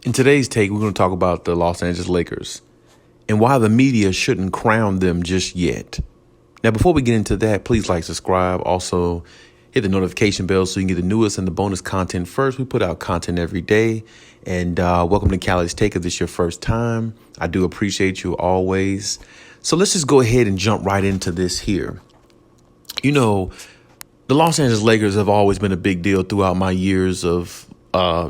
In today's take, we're going to talk about the Los Angeles Lakers and why the media shouldn't crown them just yet. Now, before we get into that, please like, subscribe. Also, hit the notification bell so you can get the newest and the bonus content first. We put out content every day. And welcome to Khaliis Take if this is your first time. I do appreciate you always. So let's just go ahead and jump right into this here. You know, the Los Angeles Lakers have always been a big deal throughout my years of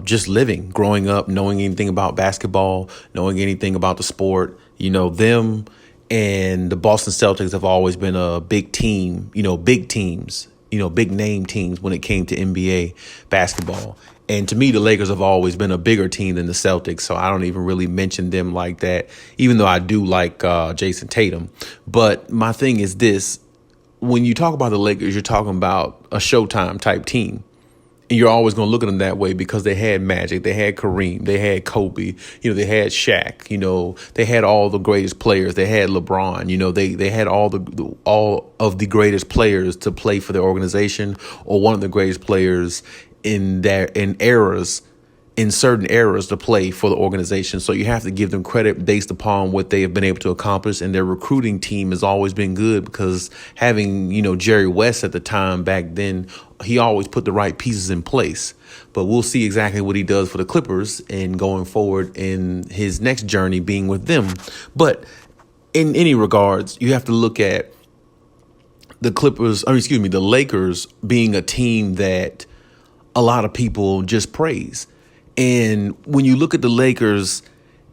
just living, growing up, knowing anything about basketball, knowing anything about the sport. You know, them and the Boston Celtics have always been a big team, big teams, big name teams when it came to NBA basketball. And to me, the Lakers have always been a bigger team than the Celtics, so I don't even really mention them like that, even though I do like Jason Tatum. But my thing is this. When you talk about the Lakers, you're talking about a Showtime type team. And you're always going to look at them that way because they had Magic, they had Kareem, they had Kobe, they had Shaq, they had all the greatest players. They had LeBron, they had all of the greatest players to play for their organization, or one of the greatest players in certain eras to play for the organization. So you have to give them credit based upon what they have been able to accomplish. And their recruiting team has always been good because having, Jerry West at the time back then, he always put the right pieces in place. But we'll see exactly what he does for the Clippers and going forward in his next journey being with them. But in any regards, you have to look at the the Lakers being a team that a lot of people just praise. And when you look at the Lakers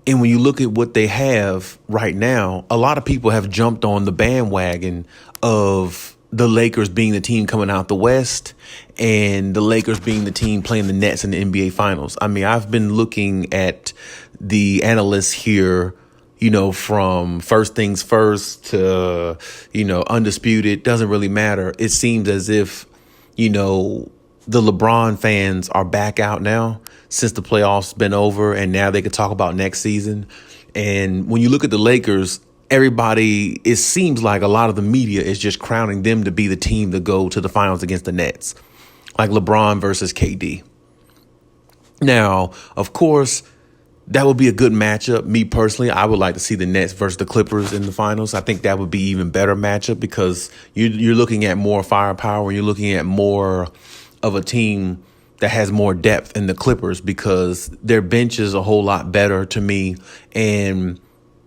and when you look at what they have right now, a lot of people have jumped on the bandwagon of the Lakers being the team coming out the West and the Lakers being the team playing the Nets in the NBA Finals. I mean, I've been looking at the analysts here, from First Things First to, Undisputed. Doesn't really matter. It seems as if, the LeBron fans are back out now since the playoffs been over, and now they could talk about next season. And when you look at the Lakers, it seems like a lot of the media is just crowning them to be the team to go to the finals against the Nets, like LeBron versus KD. Now, of course, that would be a good matchup. Me personally, I would like to see the Nets versus the Clippers in the finals. I think that would be even better matchup because you're looking at more firepower and you're looking at more of a team that has more depth in the Clippers because their bench is a whole lot better to me. And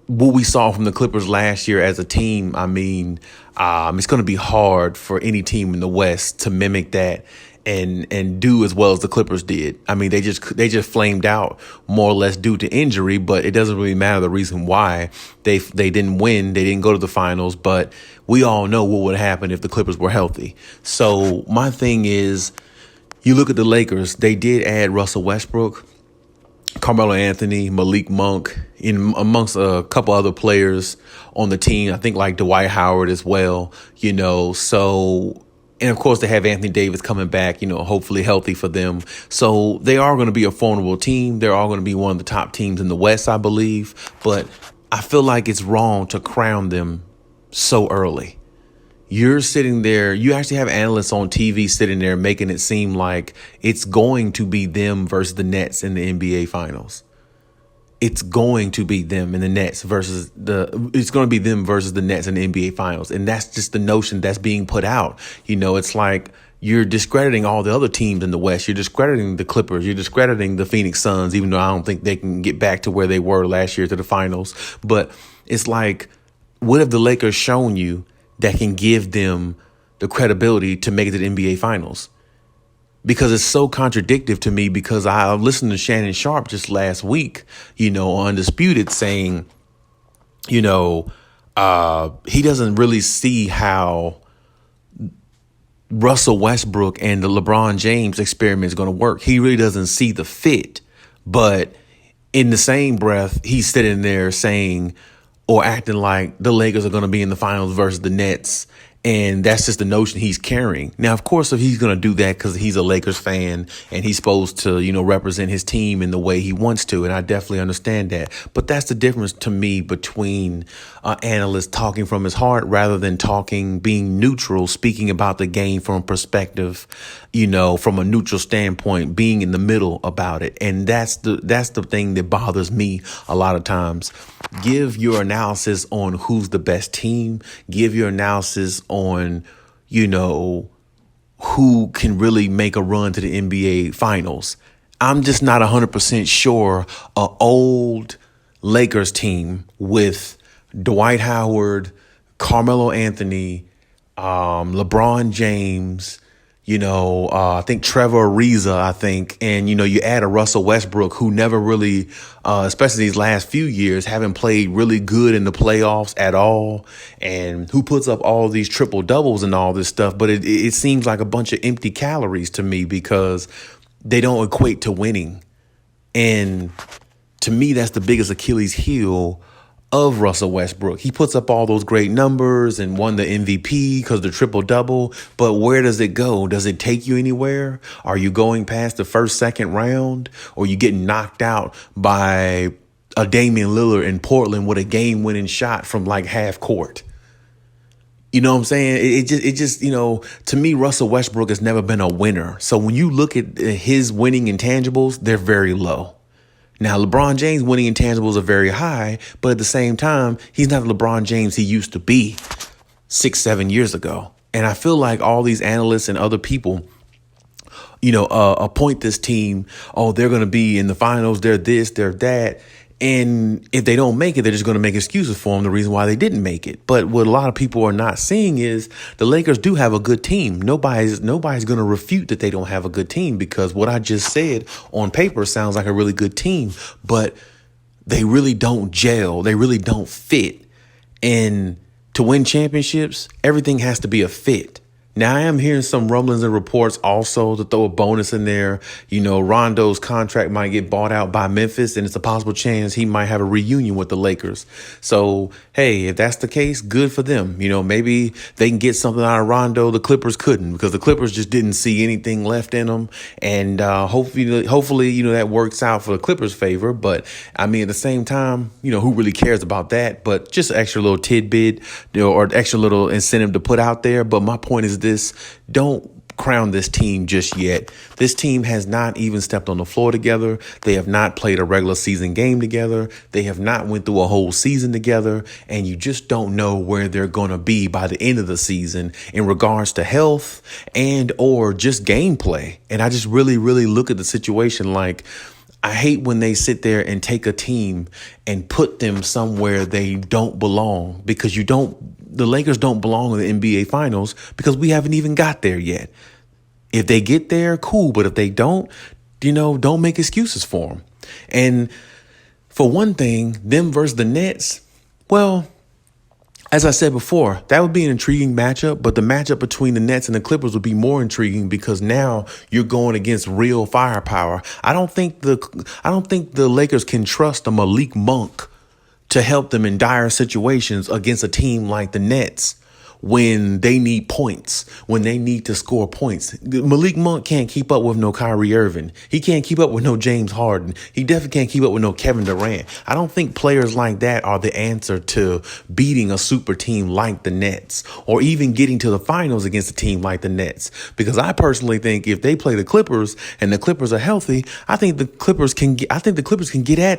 what we saw from the Clippers last year as a team, it's going to be hard for any team in the West to mimic that and do as well as the Clippers did. I mean, they just flamed out more or less due to injury, but it doesn't really matter the reason why they didn't win. They didn't go to the finals, but we all know what would happen if the Clippers were healthy. So my thing is, you look at the Lakers, they did add Russell Westbrook, Carmelo Anthony, Malik Monk, amongst a couple other players on the team. I think like Dwight Howard as well, so, and of course they have Anthony Davis coming back, hopefully healthy for them. So they are going to be a formidable team. They're all going to be one of the top teams in the West, I believe. But I feel like it's wrong to crown them so early. You're sitting there, you actually have analysts on TV sitting there making it seem like it's going to be them versus the Nets in the NBA Finals. It's going to be them and the Nets it's going to be them versus the Nets in the NBA Finals. And that's just the notion that's being put out. It's like you're discrediting all the other teams in the West. You're discrediting the Clippers. You're discrediting the Phoenix Suns, even though I don't think they can get back to where they were last year to the finals. But it's like, what have the Lakers shown you that can give them the credibility to make it to the NBA Finals? Because it's so contradictory to me, because I listened to Shannon Sharp just last week, on Undisputed saying, he doesn't really see how Russell Westbrook and the LeBron James experiment is going to work. He really doesn't see the fit. But in the same breath, he's sitting there saying or acting like the Lakers are going to be in the finals versus the Nets And that's just the notion he's carrying. Now, of course, if he's going to do that because he's a Lakers fan and he's supposed to, represent his team in the way he wants to. And I definitely understand that. But that's the difference to me between an analyst talking from his heart rather than being neutral, speaking about the game from a perspective, from a neutral standpoint, being in the middle about it. And that's the thing that bothers me a lot of times. Give your analysis on who's the best team. Give your analysis on, who can really make a run to the NBA Finals. I'm just not 100% sure an old Lakers team with Dwight Howard, Carmelo Anthony, LeBron James, I think Trevor Ariza, and, you add a Russell Westbrook who never really, especially these last few years, haven't played really good in the playoffs at all, and who puts up all these triple doubles and all this stuff. But it seems like a bunch of empty calories to me because they don't equate to winning. And to me, that's the biggest Achilles heel of Russell Westbrook. He puts up all those great numbers and won the MVP because the triple double. But where does it go? Does it take you anywhere? Are you going past the first, second round? Or you getting knocked out by a Damian Lillard in Portland with a game-winning shot from like half court? You know what I'm saying? It just, to me, Russell Westbrook has never been a winner. So when you look at his winning intangibles, they're very low. Now, LeBron James' winning intangibles are very high, but at the same time, he's not the LeBron James he used to be 6-7 years ago. And I feel like all these analysts and other people, appoint this team, they're going to be in the finals, they're this, they're that. And if they don't make it, they're just going to make excuses for them, the reason why they didn't make it. But what a lot of people are not seeing is the Lakers do have a good team. Nobody's going to refute that they don't have a good team, because what I just said on paper sounds like a really good team, but they really don't gel. They really don't fit. And to win championships, everything has to be a fit. Now, I am hearing some rumblings and reports also, to throw a bonus in there. Rondo's contract might get bought out by Memphis, and it's a possible chance he might have a reunion with the Lakers. So, hey, if that's the case, good for them. Maybe they can get something out of Rondo the Clippers couldn't, because the Clippers just didn't see anything left in them. And hopefully, that works out for the Clippers' favor. But, I mean, at the same time, who really cares about that? But just an extra little tidbit, or extra little incentive to put out there. But my point is this: don't crown this team just yet. This team has not even stepped on the floor together. They have not played a regular season game together. They have not went through a whole season together. And you just don't know where they're going to be by the end of the season in regards to health and or just gameplay. And I just really, really look at the situation like, I hate when they sit there and take a team and put them somewhere they don't belong, because the Lakers don't belong in the NBA Finals because we haven't even got there yet. If they get there, cool. But if they don't, don't make excuses for them. And for one thing, them versus the Nets, well, as I said before, that would be an intriguing matchup, but the matchup between the Nets and the Clippers would be more intriguing, because now you're going against real firepower. I don't think the Lakers can trust a Malik Monk to help them in dire situations against a team like the Nets when they need points, when they need to score points. Malik Monk can't keep up with no Kyrie Irving. He can't keep up with no James Harden. He definitely can't keep up with no Kevin Durant. I don't think players like that are the answer to beating a super team like the Nets, or even getting to the finals against a team like the Nets. Because I personally think if they play the Clippers and the Clippers are healthy, I think the Clippers can get at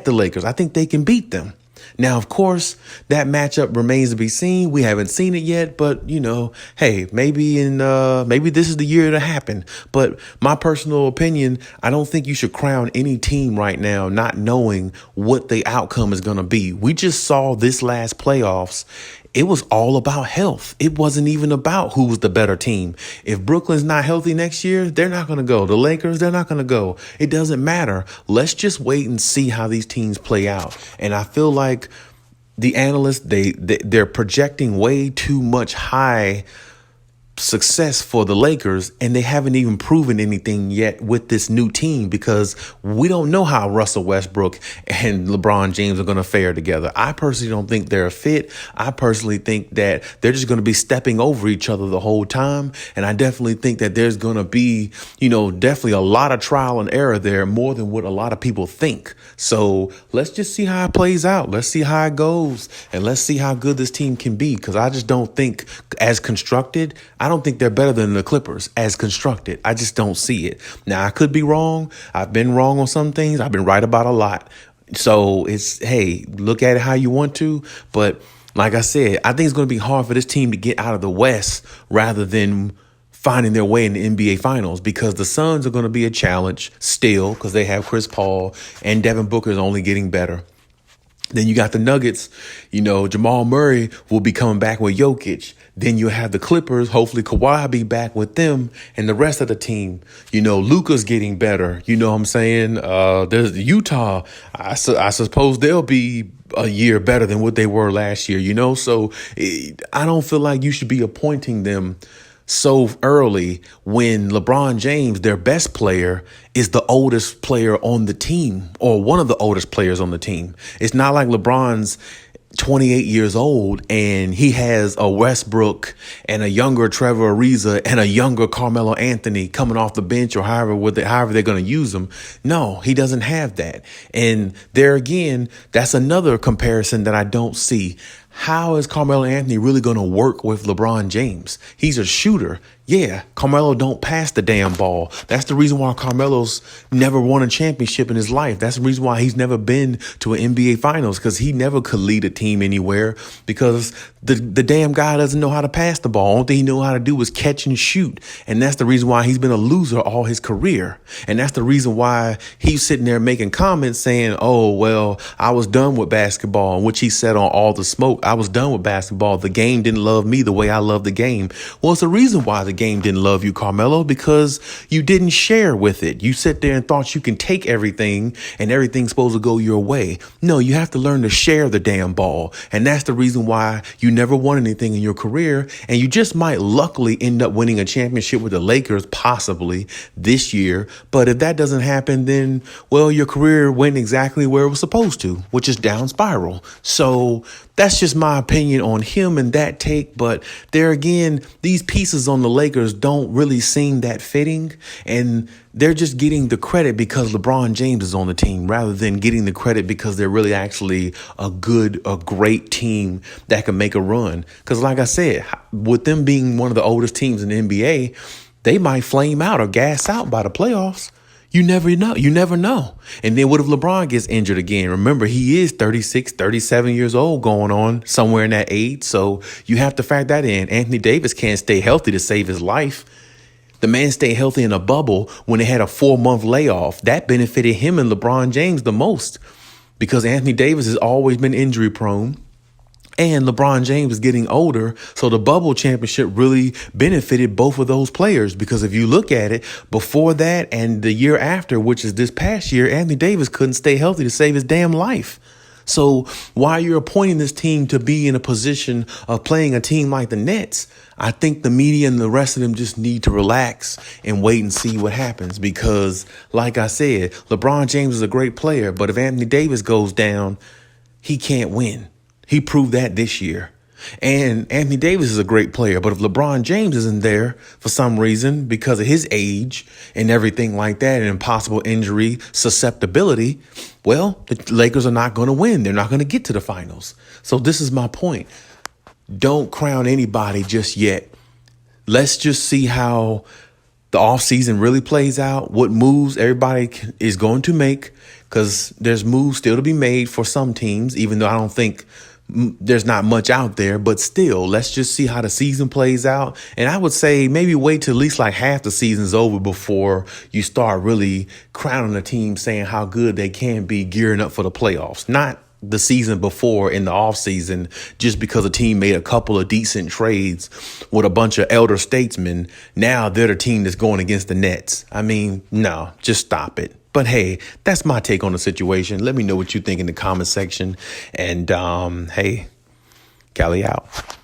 the Lakers. I think they can beat them. Now, of course, that matchup remains to be seen. We haven't seen it yet, but, hey, maybe this is the year to happen. But my personal opinion, I don't think you should crown any team right now not knowing what the outcome is going to be. We just saw this last playoffs. It was all about health. It wasn't even about who was the better team. If Brooklyn's not healthy next year, they're not going to go. The Lakers, they're not going to go. It doesn't matter. Let's just wait and see how these teams play out. And I feel like the analysts, they're projecting way too much high success for the Lakers, and they haven't even proven anything yet with this new team because we don't know how Russell Westbrook and LeBron James are going to fare together. I personally don't think they're a fit. I personally think that they're just going to be stepping over each other the whole time. And I definitely think that there's going to be, definitely a lot of trial and error there, more than what a lot of people think. So let's just see how it plays out. Let's see how it goes. And let's see how good this team can be. Because I just don't think, as constructed, I don't think they're better than the Clippers as constructed. I just don't see it. Now, I could be wrong. I've been wrong on some things. I've been right about a lot. So hey, look at it how you want to. But like I said, I think it's going to be hard for this team to get out of the West rather than finding their way in the NBA Finals, because the Suns are going to be a challenge still because they have Chris Paul and Devin Booker is only getting better. Then you got the Nuggets, Jamal Murray will be coming back with Jokic. Then you have the Clippers, hopefully Kawhi be back with them and the rest of the team. Luka's getting better. You know what I'm saying? There's Utah. I suppose they'll be a year better than what they were last year, So I don't feel like you should be appointing them so early when LeBron James, their best player, is the oldest player on the team or one of the oldest players on the team. It's not like LeBron's 28 years old and he has a Westbrook and a younger Trevor Ariza and a younger Carmelo Anthony coming off the bench or however they're going to use them. No, he doesn't have that. And there again, that's another comparison that I don't see. How is Carmelo Anthony really going to work with LeBron James? He's a shooter. Yeah, Carmelo don't pass the damn ball. That's the reason why Carmelo's never won a championship in his life. That's the reason why he's never been to an NBA Finals, because he never could lead a team anywhere because the damn guy doesn't know how to pass the ball. Only thing he knows how to do is catch and shoot. And that's the reason why he's been a loser all his career. And that's the reason why he's sitting there making comments saying, oh, well, I was done with basketball, which he said on All the Smoke. I was done with basketball. The game didn't love me the way I love the game. Well, it's the reason why the game didn't love you, Carmelo, because you didn't share with it. You sit there and thought you can take everything and everything's supposed to go your way. No, you have to learn to share the damn ball. And that's the reason why you never won anything in your career. And you just might luckily end up winning a championship with the Lakers possibly this year. But if that doesn't happen, then, well, your career went exactly where it was supposed to, which is down spiral. So that's just my opinion on him and that take. But there again, these pieces on the Lakers don't really seem that fitting. And they're just getting the credit because LeBron James is on the team rather than getting the credit because they're really actually a great team that can make a run. Because like I said, with them being one of the oldest teams in the NBA, they might flame out or gas out by the playoffs. You never know. You never know. And then what if LeBron gets injured again? Remember, he is 36, 37 years old going on somewhere in that age. So you have to factor that in. Anthony Davis can't stay healthy to save his life. The man stayed healthy in a bubble when they had a 4-month layoff. That benefited him and LeBron James the most because Anthony Davis has always been injury prone. And LeBron James is getting older, so the bubble championship really benefited both of those players because if you look at it, before that and the year after, which is this past year, Anthony Davis couldn't stay healthy to save his damn life. So while you're appointing this team to be in a position of playing a team like the Nets, I think the media and the rest of them just need to relax and wait and see what happens because, like I said, LeBron James is a great player, but if Anthony Davis goes down, he can't win. He proved that this year. And Anthony Davis is a great player, but if LeBron James isn't there for some reason because of his age and everything like that and possible injury susceptibility, well, the Lakers are not going to win. They're not going to get to the finals. So this is my point. Don't crown anybody just yet. Let's just see how the offseason really plays out, what moves everybody is going to make, because there's moves still to be made for some teams, even though I don't think there's not much out there, but still, let's just see how the season plays out. And I would say maybe wait till at least like half the season's over before you start really crowning a team, saying how good they can be gearing up for the playoffs. Not the season before in the offseason, just because a team made a couple of decent trades with a bunch of elder statesmen. Now they're the team that's going against the Nets. I mean, no, just stop it. But hey, that's my take on the situation. Let me know what you think in the comment section. And hey, Khaliis out.